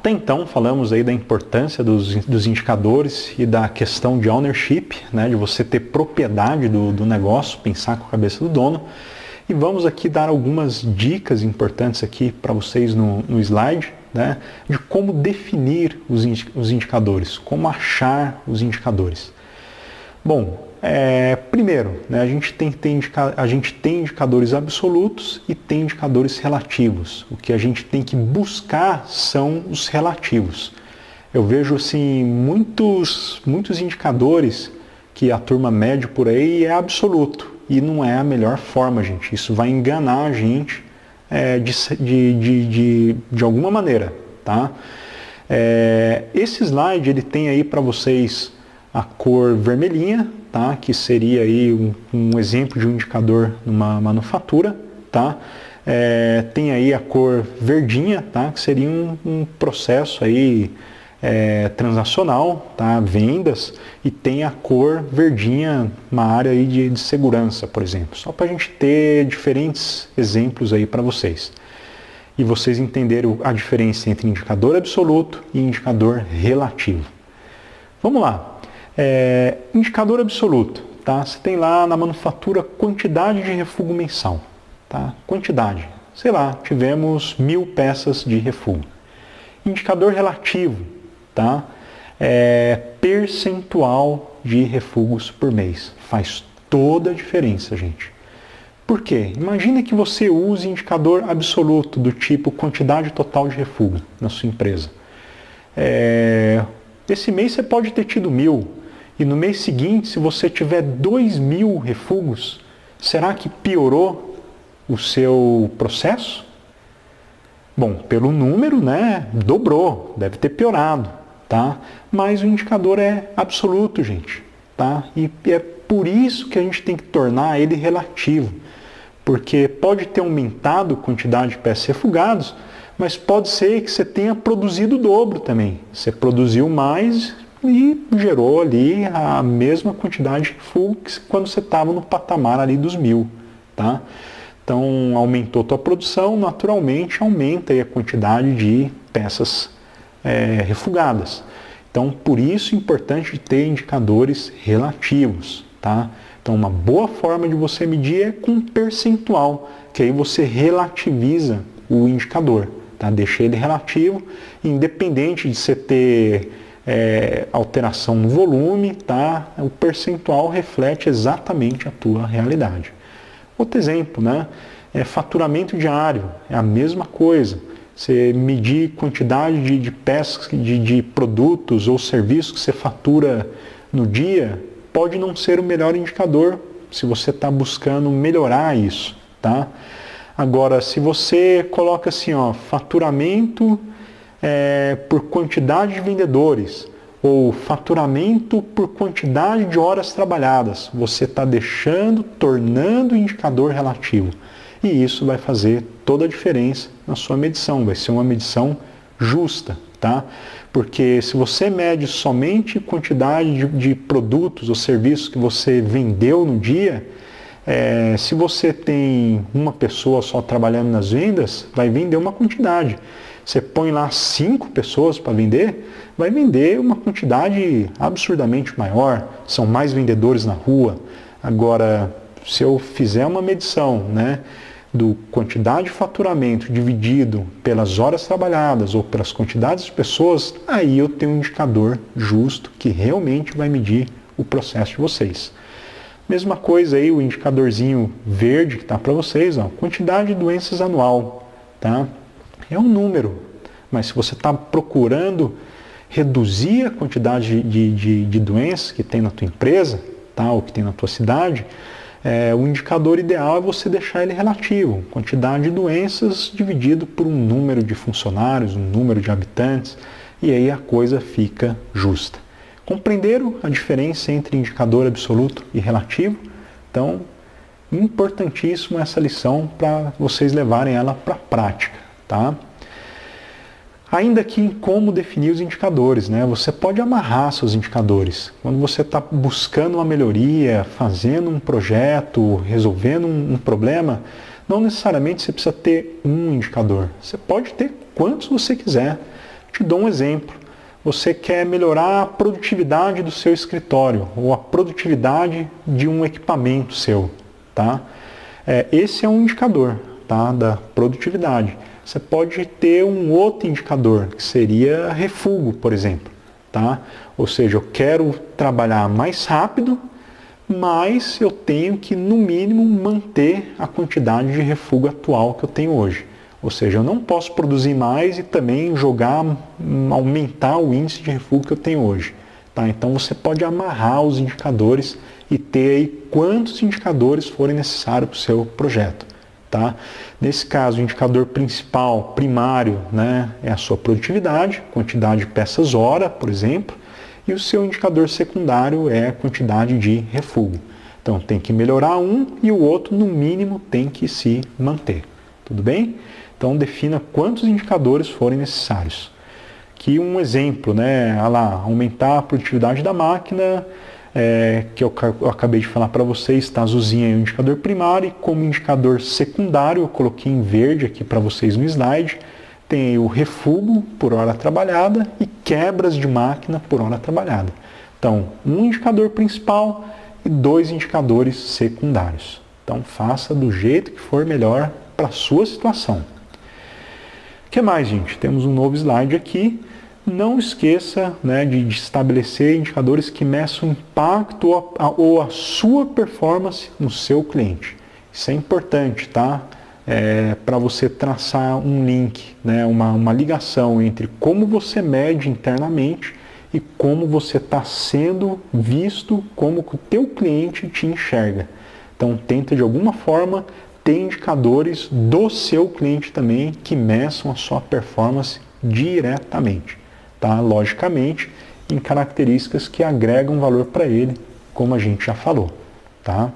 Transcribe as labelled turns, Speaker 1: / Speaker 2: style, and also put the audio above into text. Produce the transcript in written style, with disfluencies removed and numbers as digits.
Speaker 1: Até então falamos aí da importância dos indicadores e da questão de ownership, né, de você ter propriedade do negócio, pensar com a cabeça do dono. E vamos aqui dar algumas dicas importantes aqui para vocês no slide, né, de como definir os indicadores, como achar os indicadores. Bom, primeiro, né, a gente tem indicadores absolutos e tem indicadores relativos. O que a gente tem que buscar são os relativos. Eu vejo assim muitos indicadores que a turma mede por aí é absoluto e não é a melhor forma, gente. Isso vai enganar a gente de alguma maneira, tá? Esse slide ele tem aí para vocês a cor vermelhinha, tá? Que seria aí um exemplo de um indicador numa manufatura, tá? Tem aí a cor verdinha, tá? Que seria um processo aí transacional, tá? Vendas, e tem a cor verdinha, uma área aí de segurança, por exemplo. Só para a gente ter diferentes exemplos aí para vocês. E vocês entenderem a diferença entre indicador absoluto e indicador relativo. Vamos lá. Indicador absoluto, tá? Você tem lá na manufatura quantidade de refúgio mensal, tá? Quantidade, sei lá, tivemos 1000 peças de refúgio. Indicador relativo, tá? Percentual de refúgios por mês. Faz toda a diferença, gente. Por quê? Imagina que você use indicador absoluto do tipo quantidade total de refúgio na sua empresa. Esse mês você pode ter tido 1000 e no mês seguinte, se você tiver 2000 refúgios, será que piorou o seu processo? Bom, pelo número, né, dobrou, deve ter piorado, tá? Mas o indicador é absoluto, gente, tá? E é por isso que a gente tem que tornar ele relativo, porque pode ter aumentado a quantidade de peças refugadas, mas pode ser que você tenha produzido o dobro também. Você produziu mais e gerou ali a mesma quantidade de refúgio que quando você estava no patamar ali dos 1000, tá? Então, aumentou a tua produção, naturalmente aumenta aí a quantidade de peças refugadas. Então, por isso é importante ter indicadores relativos, tá? Então, uma boa forma de você medir é com percentual, que aí você relativiza o indicador, tá? Deixa ele relativo, independente de você ter alteração no volume, tá? O percentual reflete exatamente a tua realidade. Outro exemplo, né? Faturamento diário, é a mesma coisa. Você medir quantidade de peças, de produtos ou serviços que você fatura no dia, pode não ser o melhor indicador se você está buscando melhorar isso, tá? Agora, se você coloca assim, ó, faturamento por quantidade de vendedores ou faturamento por quantidade de horas trabalhadas, você está tornando o indicador relativo. E isso vai fazer toda a diferença na sua medição, vai ser uma medição justa, tá? Porque se você mede somente quantidade de produtos ou serviços que você vendeu no dia, se você tem uma pessoa só trabalhando nas vendas, vai vender uma quantidade. Você põe lá 5 pessoas para vender, vai vender uma quantidade absurdamente maior, são mais vendedores na rua. Agora, se eu fizer uma medição, né, do quantidade de faturamento dividido pelas horas trabalhadas ou pelas quantidades de pessoas, aí eu tenho um indicador justo que realmente vai medir o processo de vocês. Mesma coisa aí, o indicadorzinho verde que está para vocês, ó, quantidade de doenças anual, tá? É um número, mas se você está procurando reduzir a quantidade de doenças que tem na tua empresa, tá, ou que tem na tua cidade, o indicador ideal é você deixar ele relativo, quantidade de doenças dividido por um número de funcionários, um número de habitantes, e aí a coisa fica justa. Compreenderam a diferença entre indicador absoluto e relativo? Então, importantíssimo essa lição para vocês levarem ela para a prática, tá? Ainda aqui em como definir os indicadores, né? Você pode amarrar seus indicadores. Quando você está buscando uma melhoria, fazendo um projeto, resolvendo um problema, não necessariamente você precisa ter um indicador. Você pode ter quantos você quiser. Te dou um exemplo. Você quer melhorar a produtividade do seu escritório ou a produtividade de um equipamento seu, tá? Esse é um indicador, tá, da produtividade. Você pode ter um outro indicador, que seria refúgio, por exemplo, tá? Ou seja, eu quero trabalhar mais rápido, mas eu tenho que, no mínimo, manter a quantidade de refúgio atual que eu tenho hoje. Ou seja, eu não posso produzir mais e também aumentar o índice de refúgio que eu tenho hoje. Tá? Então você pode amarrar os indicadores e ter aí quantos indicadores forem necessários para o seu projeto. Tá? Nesse caso, o indicador principal, primário, né, é a sua produtividade, quantidade de peças hora, por exemplo, e o seu indicador secundário é a quantidade de refúgio. Então tem que melhorar um e o outro, no mínimo, tem que se manter. Tudo bem? Então defina quantos indicadores forem necessários. Aqui um exemplo, né? Aumentar a produtividade da máquina, que eu acabei de falar para vocês, está azulzinho aí o indicador primário, e como indicador secundário, eu coloquei em verde aqui para vocês no slide, tem o refúgio por hora trabalhada e quebras de máquina por hora trabalhada. Então, um indicador principal e 2 indicadores secundários. Então, faça do jeito que for melhor para a sua situação. O que mais, gente? Temos um novo slide aqui. Não esqueça, né, de estabelecer indicadores que meçam o impacto ou a sua performance no seu cliente. Isso é importante, tá? Para você traçar um link, né, uma ligação entre como você mede internamente e como você está sendo visto, como o teu cliente te enxerga. Então, tenta de alguma forma ter indicadores do seu cliente também que meçam a sua performance diretamente, tá? Logicamente, em características que agregam valor para ele, como a gente já falou, tá?